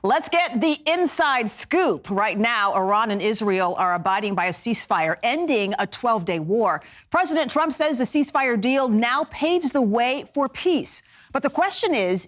Let's get the inside scoop. Right now, Iran and Israel are abiding by a ceasefire, ending a 12-day war. President Trump says the ceasefire deal now paves the way for peace. But the question is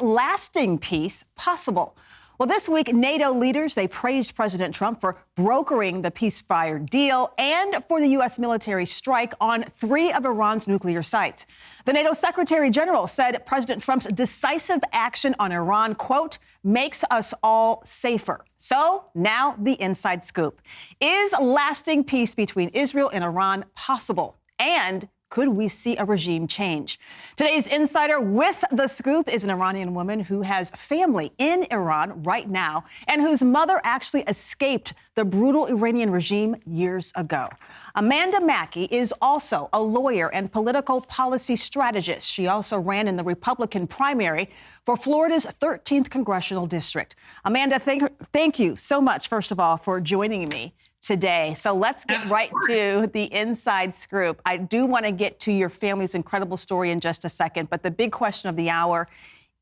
lasting peace possible? Well, this week, NATO leaders, they praised President Trump for brokering the ceasefire deal and for the U.S. military strike on 3 of Iran's nuclear sites. The NATO Secretary General said President Trump's decisive action on Iran, quote, makes us all safer. So now the inside scoop. Is lasting peace between Israel and Iran possible? And could we see a regime change? Today's insider with the scoop is an Iranian woman who has family in Iran right now and whose mother actually escaped the brutal Iranian regime years ago. Amanda Makki is also a lawyer and political policy strategist. She also ran in the Republican primary for Florida's 13th congressional district. Amanda, thank you so much, first of all, for joining me today. So let's get right to the inside scoop. I do want to get to your family's incredible story in just a second, but the big question of the hour,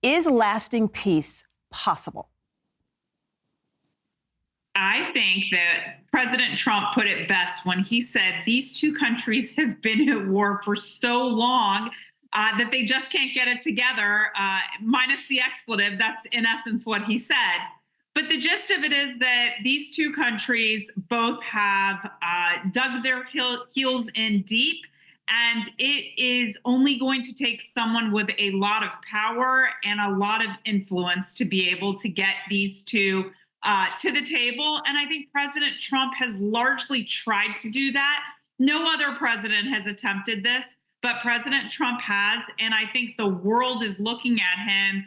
is lasting peace possible? I think that President Trump put it best when he said these two countries have been at war for so long that they just can't get it together, minus the expletive. That's in essence what he said. But the gist of it is that these two countries both have dug their heels in deep, and it is only going to take someone with a lot of power and a lot of influence to be able to get these two to the table. And I think President Trump has largely tried to do that. No other president has attempted this, but President Trump has. And I think the world is looking at him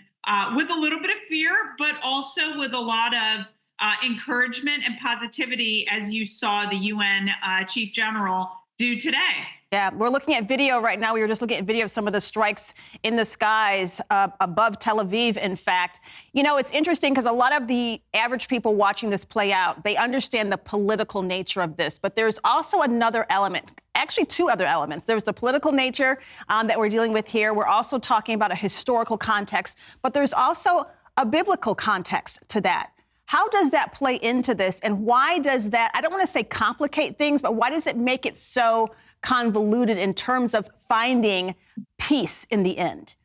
with a little bit of fear, but also with a lot of encouragement and positivity, as you saw the UN Chief General do today. Yeah, we're looking at video right now. We were just looking at video of some of the strikes in the skies above Tel Aviv, in fact. You know, it's interesting because a lot of the average people watching this play out, they understand the political nature of this. But there's also another element, actually 2 other elements. There's the political nature that we're dealing with here. We're also talking about a historical context, but there's also a biblical context to that. How does that play into this? And why does that, I don't want to say complicate things, but why does it make it so convoluted in terms of finding peace in the end?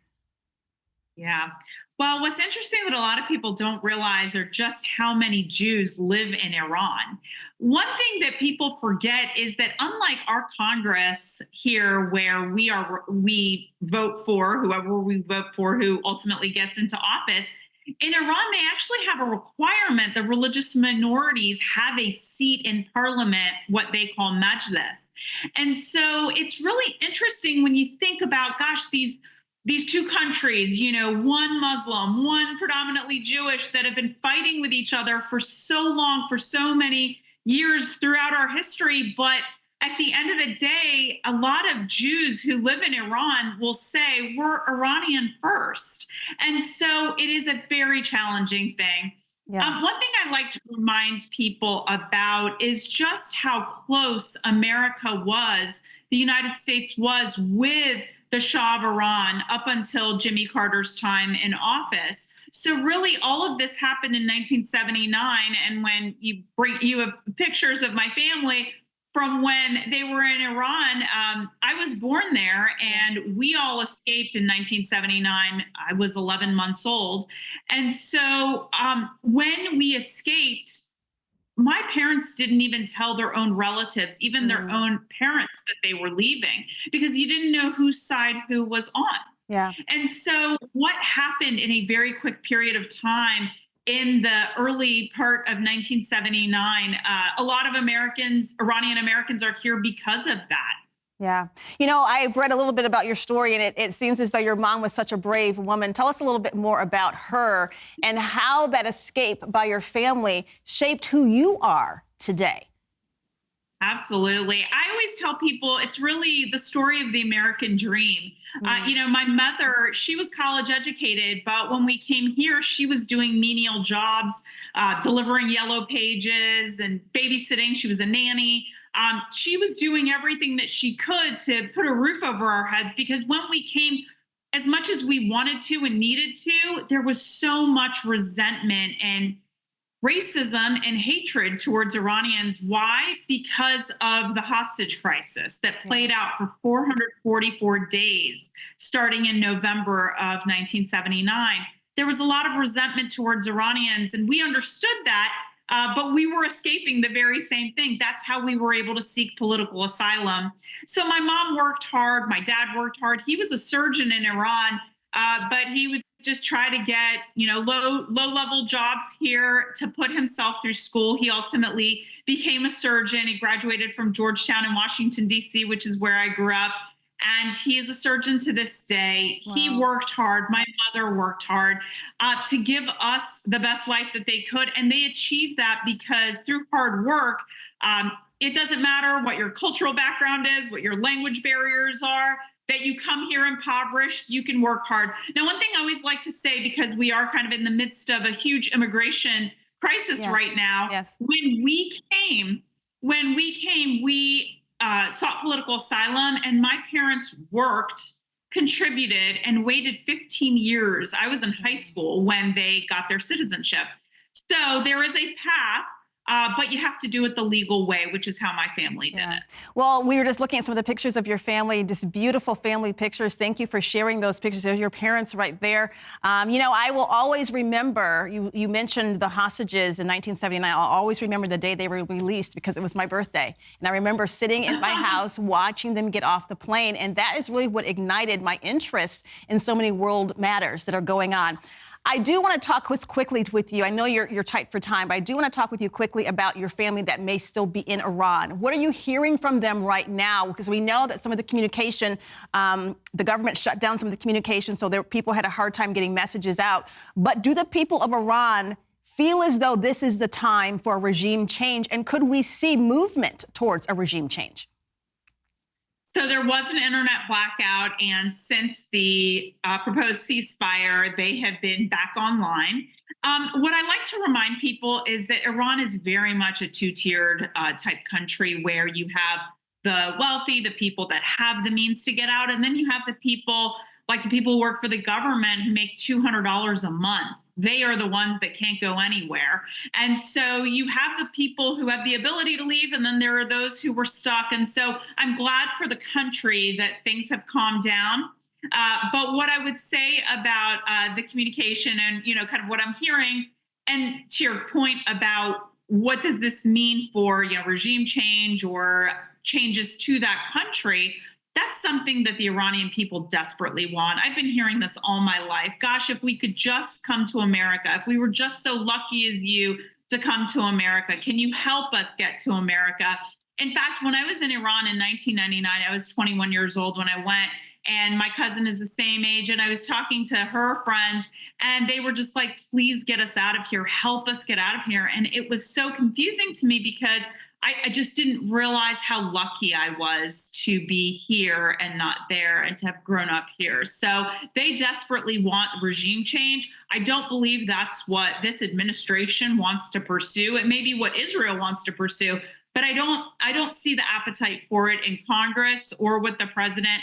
Yeah. Well, what's interesting that a lot of people don't realize are just how many Jews live in Iran. One thing that people forget is that unlike our Congress here, where we vote for whoever we vote for who ultimately gets into office, in Iran, they actually have a requirement that religious minorities have a seat in parliament, what they call majlis. And so it's really interesting when you think about, gosh, these 2 countries, you know, one Muslim, one predominantly Jewish, that have been fighting with each other for so long, for so many years throughout our history. But at the end of the day, a lot of Jews who live in Iran will say we're Iranian first. And so it is a very challenging thing. Yeah. One thing I like to remind people about is just how close America was, the United States was, with the Shah of Iran up until Jimmy Carter's time in office. So really all of this happened in 1979. And when you have pictures of my family from when they were in Iran, I was born there, and we all escaped in 1979. I was 11 months old. And so when we escaped, my parents didn't even tell their own relatives, even their own parents, that they were leaving, because you didn't know whose side who was on. Yeah. And so what happened in a very quick period of time in the early part of 1979, a lot of Iranian Americans are here because of that. Yeah. You know, I've read a little bit about your story, and it seems as though your mom was such a brave woman. Tell us a little bit more about her and how that escape by your family shaped who you are today. Absolutely. I always tell people it's really the story of the American dream. You know, my mother, she was college educated, but when we came here, she was doing menial jobs, delivering yellow pages and babysitting. She was a nanny. She was doing everything that she could to put a roof over our heads, because when we came, as much as we wanted to and needed to, there was so much resentment and racism and hatred towards Iranians. Why? Because of the hostage crisis that played out for 444 days, starting in November of 1979. There was a lot of resentment towards Iranians, and we understood that, but we were escaping the very same thing. That's how we were able to seek political asylum. So my mom worked hard. My dad worked hard. He was a surgeon in Iran, but he would just try to get, low level jobs here to put himself through school. He ultimately became a surgeon. He graduated from Georgetown in Washington, D.C., which is where I grew up. And he is a surgeon to this day. Wow. He worked hard. My mother worked hard to give us the best life that they could. And they achieved that because through hard work, it doesn't matter what your cultural background is, what your language barriers are, that you come here impoverished, you can work hard. Now, one thing I always like to say, because we are kind of in the midst of a huge immigration crisis right now, when we came, we sought political asylum, and my parents worked, contributed, and waited 15 years. I was in high school when they got their citizenship. So there is a path, but you have to do it the legal way, which is how my family did it. Well, we were just looking at some of the pictures of your family, just beautiful family pictures. Thank you for sharing those pictures. There's your parents right there. I will always remember, you mentioned the hostages in 1979. I'll always remember the day they were released because it was my birthday. And I remember sitting in my house watching them get off the plane. And that is really what ignited my interest in so many world matters that are going on. I do want to talk quickly with you. I know you're tight for time, but I do want to talk with you quickly about your family that may still be in Iran. What are you hearing from them right now? Because we know that some of the communication, the government shut down some of the communication, so people had a hard time getting messages out. But do the people of Iran feel as though this is the time for a regime change? And could we see movement towards a regime change? So there was an internet blackout, and since the proposed ceasefire, they have been back online. What I like to remind people is that Iran is very much a two-tiered type country, where you have the wealthy, the people that have the means to get out, and then you have the people, like the people who work for the government, who make $200 a month. They are the ones that can't go anywhere. And so you have the people who have the ability to leave, and then there are those who were stuck. And so I'm glad for the country that things have calmed down. But what I would say about the communication and, kind of what I'm hearing, and to your point about what does this mean for, regime change or changes to that country, that's something that the Iranian people desperately want. I've been hearing this all my life. Gosh, if we could just come to America, if we were just so lucky as you to come to America, can you help us get to America? In fact, when I was in Iran in 1999, I was 21 years old when I went, and my cousin is the same age, and I was talking to her friends, and they were just like, please get us out of here, help us get out of here. And it was so confusing to me because I just didn't realize how lucky I was to be here and not there, and to have grown up here. So they desperately want regime change. I don't believe that's what this administration wants to pursue. It may be what Israel wants to pursue, but I don't see the appetite for it in Congress or with the president.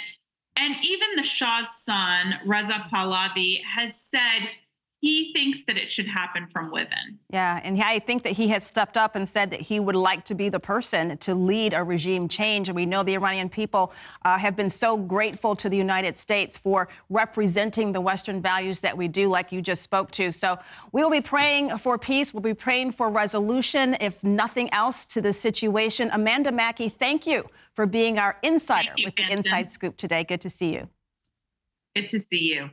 And even the Shah's son, Reza Pahlavi, has said he thinks that it should happen from within. Yeah, and I think that he has stepped up and said that he would like to be the person to lead a regime change. And we know the Iranian people have been so grateful to the United States for representing the Western values that we do, like you just spoke to. So we will be praying for peace. We'll be praying for resolution, if nothing else, to the situation. Amanda Makki, thank you for being our insider with the Inside Scoop today. Good to see you. Good to see you.